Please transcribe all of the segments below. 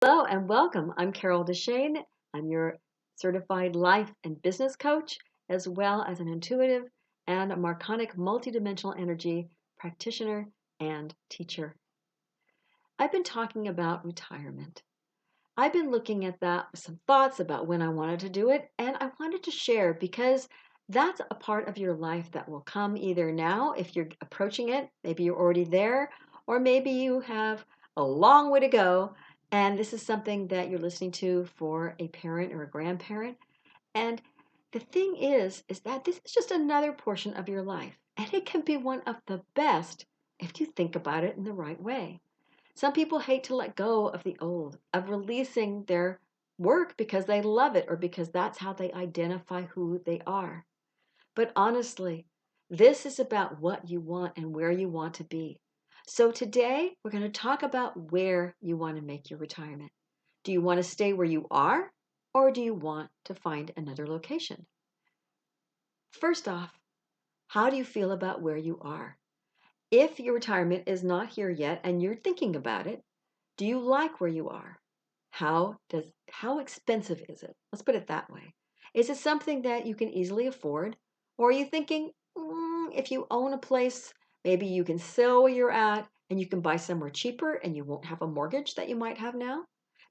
Hello and welcome. I'm Carol DeChaine. I'm your certified life and business coach, as well as an intuitive and a Marconic multidimensional energy practitioner and teacher. I've been talking about retirement. I've been looking at that with some thoughts about when I wanted to do it, and I wanted to share because that's a part of your life that will come either now if you're approaching it, maybe you're already there, or maybe you have a long way to go, and this is something that you're listening to for a parent or a grandparent. And the thing is that this is just another portion of your life, and it can be one of the best if you think about it in the right way. Some people hate to let go of the old, of releasing their work because they love it or because that's how they identify who they are. But honestly, this is about what you want and where you want to be. So today, we're going to talk about where you want to make your retirement. Do you want to stay where you are, or do you want to find another location? First off, how do you feel about where you are? If your retirement is not here yet and you're thinking about it, do you like where you are? How expensive is it? Let's put it that way. Is it something that you can easily afford? Or are you thinking, if you own a place, maybe you can sell where you're at and you can buy somewhere cheaper and you won't have a mortgage that you might have now?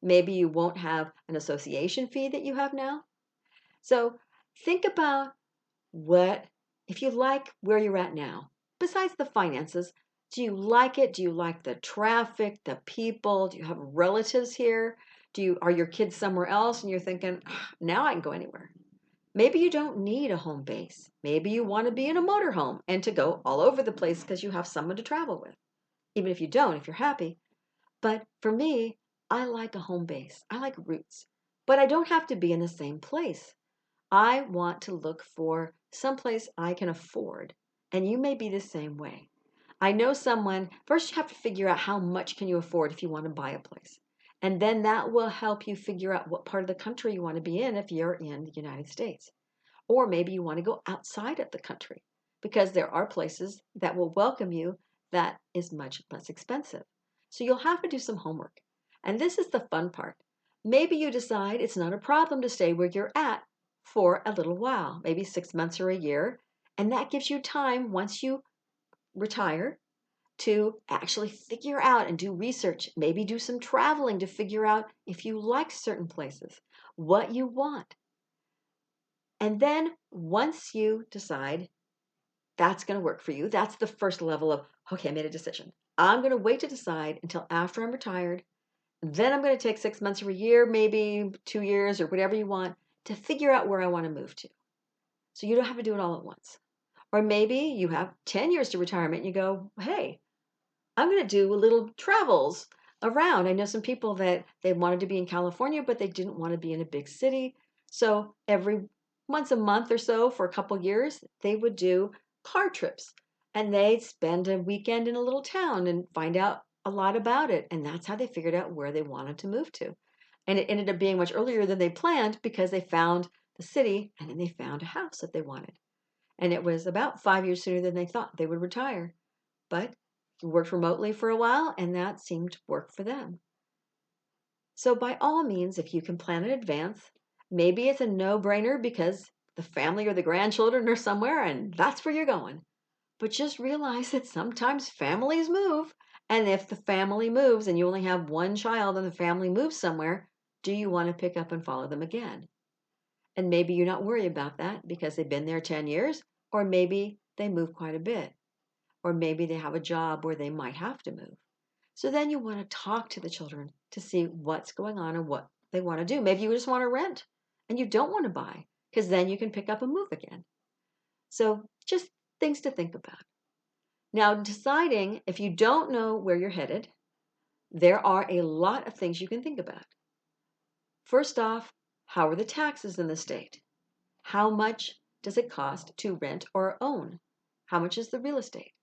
Maybe you won't have an association fee that you have now? So think about what, if you like where you're at now, besides the finances, do you like it? Do you like the traffic, the people? Do you have relatives here? Are your kids somewhere else and you're thinking, now I can go anywhere? Maybe you don't need a home base. Maybe you want to be in a motorhome and to go all over the place because you have someone to travel with. Even if you don't, if you're happy. But for me, I like a home base. I like roots. But I don't have to be in the same place. I want to look for someplace I can afford. And you may be the same way. I know someone, first you have to figure out how much can you afford if you want to buy a place. And then that will help you figure out what part of the country you want to be in if you're in the United States. Or maybe you want to go outside of the country because there are places that will welcome you that is much less expensive. So you'll have to do some homework. And this is the fun part. Maybe you decide it's not a problem to stay where you're at for a little while, maybe 6 months or a year. And that gives you time once you retire to actually figure out and do research, maybe do some traveling to figure out if you like certain places, what you want. And then once you decide that's going to work for you, that's the first level of, okay, I made a decision. I'm going to wait to decide until after I'm retired. Then I'm going to take 6 months or a year, maybe 2 years or whatever you want to figure out where I want to move to. So you don't have to do it all at once. Or maybe you have 10 years to retirement and you go, hey, I'm going to do little travels around. I know some people that they wanted to be in California, but they didn't want to be in a big city. So every once a month or so for a couple years, they would do car trips and they'd spend a weekend in a little town and find out a lot about it. And that's how they figured out where they wanted to move to. And it ended up being much earlier than they planned because they found the city and then they found a house that they wanted. And it was about 5 years sooner than they thought they would retire. But worked remotely for a while and that seemed to work for them. So by all means, if you can plan in advance, maybe it's a no-brainer because the family or the grandchildren are somewhere and that's where you're going. But just realize that sometimes families move. And if the family moves and you only have one child and the family moves somewhere, do you want to pick up and follow them again? And maybe you're not worried about that because they've been there 10 years, or maybe they move quite a bit. Or maybe they have a job where they might have to move. So then you want to talk to the children to see what's going on and what they want to do. Maybe you just want to rent and you don't want to buy because then you can pick up and move again. So just things to think about. Now, deciding if you don't know where you're headed, there are a lot of things you can think about. First off, how are the taxes in the state? How much does it cost to rent or own? How much is the real estate?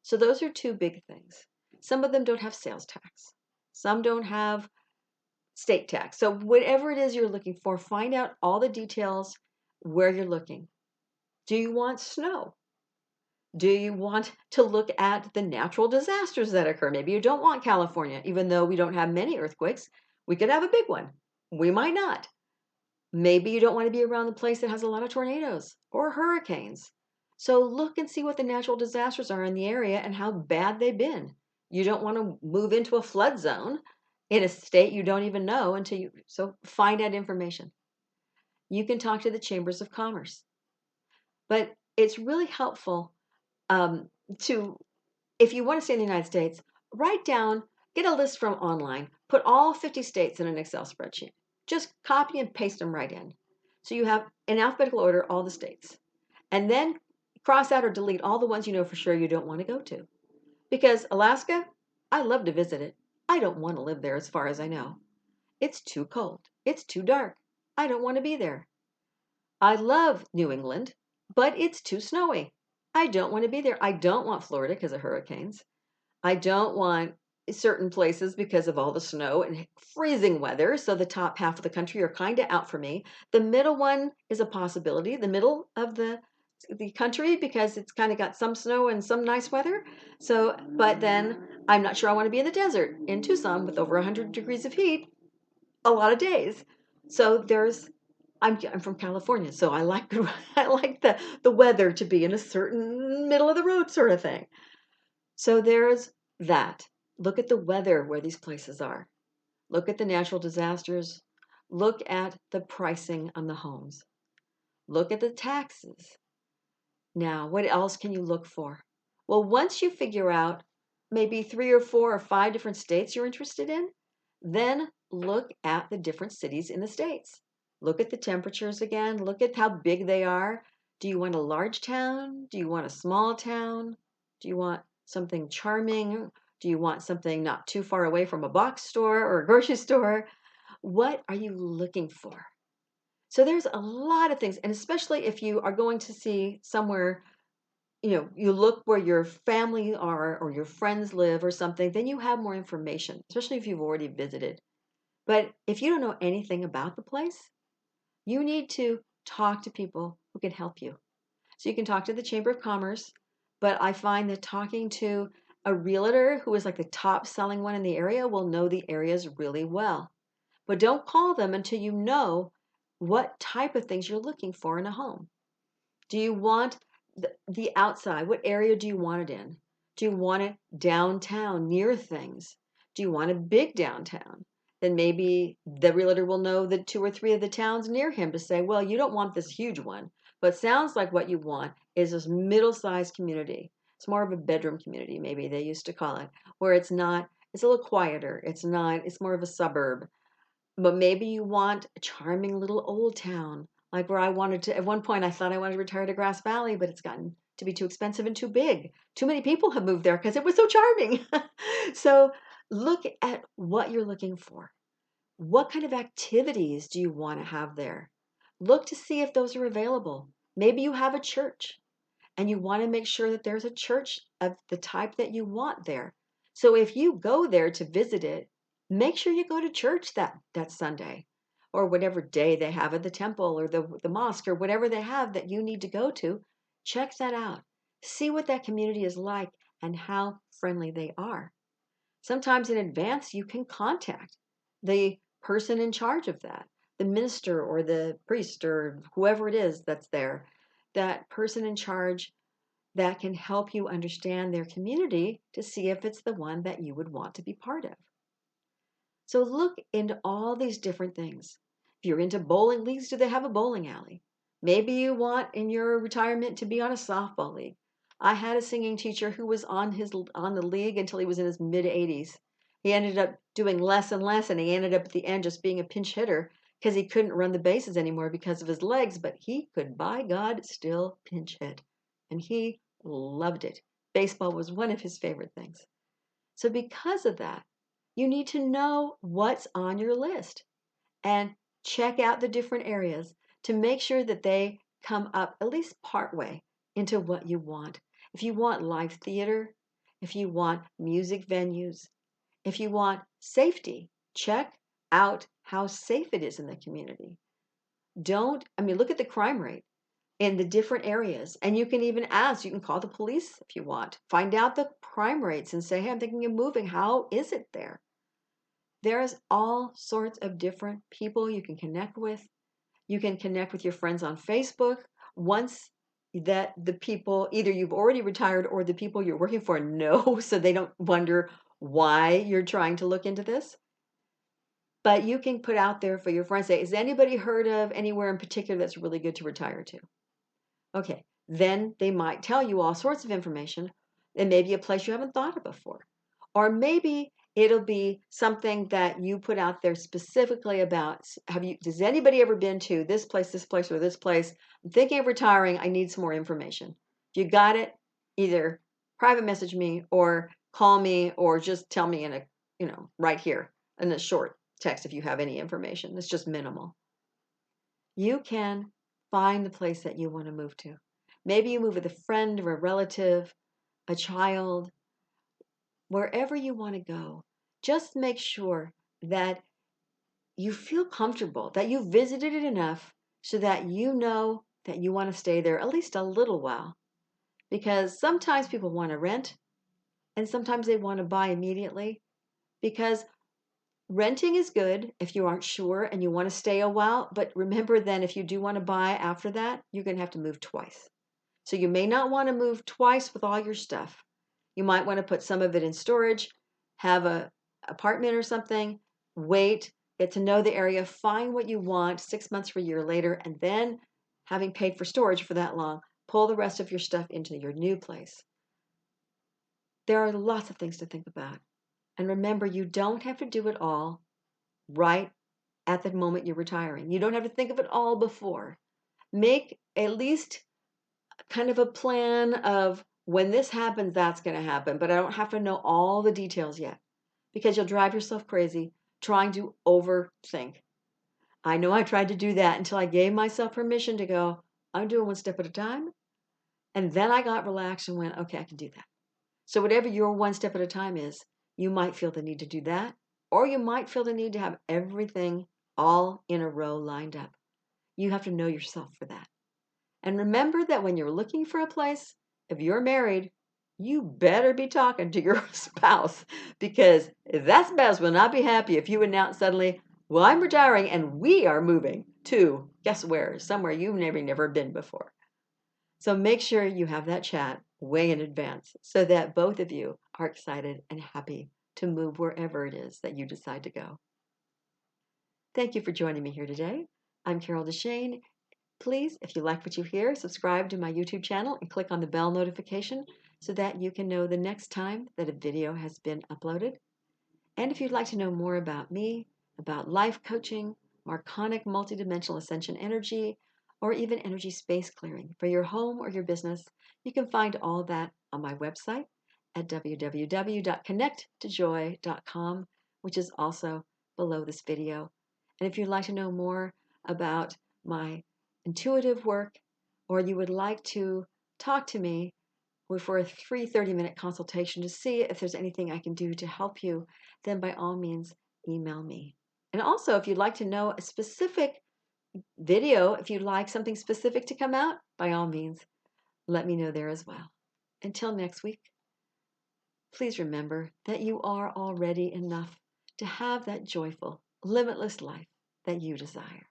So those are two big things. Some of them don't have sales tax. Some don't have state tax. So whatever it is you're looking for, find out all the details where you're looking. Do you want snow? Do you want to look at the natural disasters that occur? Maybe you don't want California, even though we don't have many earthquakes. We could have a big one. We might not. Maybe you don't want to be around the place that has a lot of tornadoes or hurricanes. So look and see what the natural disasters are in the area and how bad they've been. You don't want to move into a flood zone in a state you don't even know until you, so find out information. You can talk to the chambers of commerce. But it's really helpful um, to, if you want to stay in the United States, write down, get a list from online, put all 50 states in an Excel spreadsheet. Just copy and paste them right in. So you have, in alphabetical order, all the states. And then cross out or delete all the ones you know for sure you don't want to go to. Because Alaska, I love to visit it. I don't want to live there as far as I know. It's too cold. It's too dark. I don't want to be there. I love New England, but it's too snowy. I don't want to be there. I don't want Florida because of hurricanes. I don't want certain places because of all the snow and freezing weather. So the top half of the country are kind of out for me. The middle one is a possibility, the middle of the country, because it's kind of got some snow and some nice weather. So, but then I'm not sure I want to be in the desert in Tucson with over 100 degrees of heat a lot of days. So there's I'm from California, so I like I like the weather to be in a certain middle of the road sort of thing. So there's that. Look at the weather where these places are. Look at the natural disasters. Look at the pricing on the homes. Look at the taxes. Now, what else can you look for? Well, once you figure out maybe 3 or 4 or 5 different states you're interested in, then look at the different cities in the states. Look at the temperatures again. Look at how big they are. Do you want a large town? Do you want a small town? Do you want something charming? Do you want something not too far away from a box store or a grocery store? What are you looking for? So there's a lot of things, and especially if you are going to see somewhere, you look where your family are or your friends live or something, then you have more information, especially if you've already visited. But if you don't know anything about the place, you need to talk to people who can help you. So you can talk to the Chamber of Commerce, but I find that talking to a realtor who is like the top selling one in the area will know the areas really well. But don't call them until you know what type of things you're looking for in a home. Do you want the outside? What area do you want it in? Do you want it downtown near things? Do you want a big downtown? Then maybe the realtor will know the 2 or 3 of the towns near him to say, well, you don't want this huge one, but sounds like what you want is this middle-sized community. It's more of a bedroom community, maybe they used to call it, where it's a little quieter. It's more of a suburb. But maybe you want a charming little old town, like where I wanted to. At one point, I thought I wanted to retire to Grass Valley, but it's gotten to be too expensive and too big. Too many people have moved there because it was so charming. So look at what you're looking for. What kind of activities do you want to have there? Look to see if those are available. Maybe you have a church and you want to make sure that there's a church of the type that you want there. So if you go there to visit it, make sure you go to church that Sunday or whatever day they have at the temple or the mosque or whatever they have that you need to go to. Check that out. See what that community is like and how friendly they are. Sometimes in advance, you can contact the person in charge of that, the minister or the priest or whoever it is that's there, that person in charge that can help you understand their community to see if it's the one that you would want to be part of. So look into all these different things. If you're into bowling leagues, do they have a bowling alley? Maybe you want in your retirement to be on a softball league. I had a singing teacher who was on the league until he was in his mid 80s. He ended up doing less and less, and he ended up at the end just being a pinch hitter because he couldn't run the bases anymore because of his legs, but he could, by God, still pinch hit. And he loved it. Baseball was one of his favorite things. So because of that, you need to know what's on your list and check out the different areas to make sure that they come up at least partway into what you want. If you want live theater, if you want music venues, if you want safety, check out how safe it is in the community. Look at the crime rate in the different areas. And you can even ask, you can call the police if you want. Find out the crime rates and say, hey, I'm thinking of moving. How is it there? There's all sorts of different people you can connect with. You can connect with your friends on Facebook. Once that the people, either you've already retired or the people you're working for know, so they don't wonder why you're trying to look into this. But you can put out there for your friends, say, has anybody heard of anywhere in particular that's really good to retire to? Okay, then they might tell you all sorts of information, and maybe a place you haven't thought of before. Or maybe it'll be something that you put out there specifically about, does anybody ever been to this place, or this place? I'm thinking of retiring, I need some more information. If you got it, either private message me or call me or just tell me in right here in a short text if you have any information. It's just minimal. You can find the place that you want to move to. Maybe you move with a friend or a relative, a child, wherever you want to go. Just make sure that you feel comfortable, that you visited it enough so that you know that you want to stay there at least a little while. Because sometimes people want to rent and sometimes they want to buy immediately. Because renting is good if you aren't sure and you want to stay a while, but remember then if you do want to buy after that, you're going to have to move twice. So you may not want to move twice with all your stuff. You might want to put some of it in storage, have a apartment or something, wait, get to know the area, find what you want 6 months or a year later, and then having paid for storage for that long, pull the rest of your stuff into your new place. There are lots of things to think about. And remember, you don't have to do it all right at the moment you're retiring. You don't have to think of it all before. Make at least kind of a plan of when this happens, that's going to happen, but I don't have to know all the details yet because you'll drive yourself crazy trying to overthink. I know I tried to do that until I gave myself permission to go, I'm doing one step at a time. And then I got relaxed and went, okay, I can do that. So whatever your one step at a time is, you might feel the need to do that, or you might feel the need to have everything all in a row lined up. You have to know yourself for that. And remember that when you're looking for a place, if you're married, you better be talking to your spouse because that spouse will not be happy if you announce suddenly, well, I'm retiring and we are moving to, guess where? Somewhere you've never been before. So make sure you have that chat way in advance so that both of you are excited and happy to move wherever it is that you decide to go. Thank you for joining me here today. I'm Carol DeChaine. Please, if you like what you hear, subscribe to my YouTube channel and click on the bell notification so that you can know the next time that a video has been uploaded. And if you'd like to know more about me, about life coaching, Marconic multidimensional ascension energy, or even energy space clearing for your home or your business, you can find all that on my website at www.connecttojoy.com, which is also below this video. And if you'd like to know more about my intuitive work, or you would like to talk to me for a free 30-minute consultation to see if there's anything I can do to help you, then by all means, email me. And also, if you'd like to know a specific video, if you'd like something specific to come out, by all means, let me know there as well. Until next week, please remember that you are already enough to have that joyful, limitless life that you desire.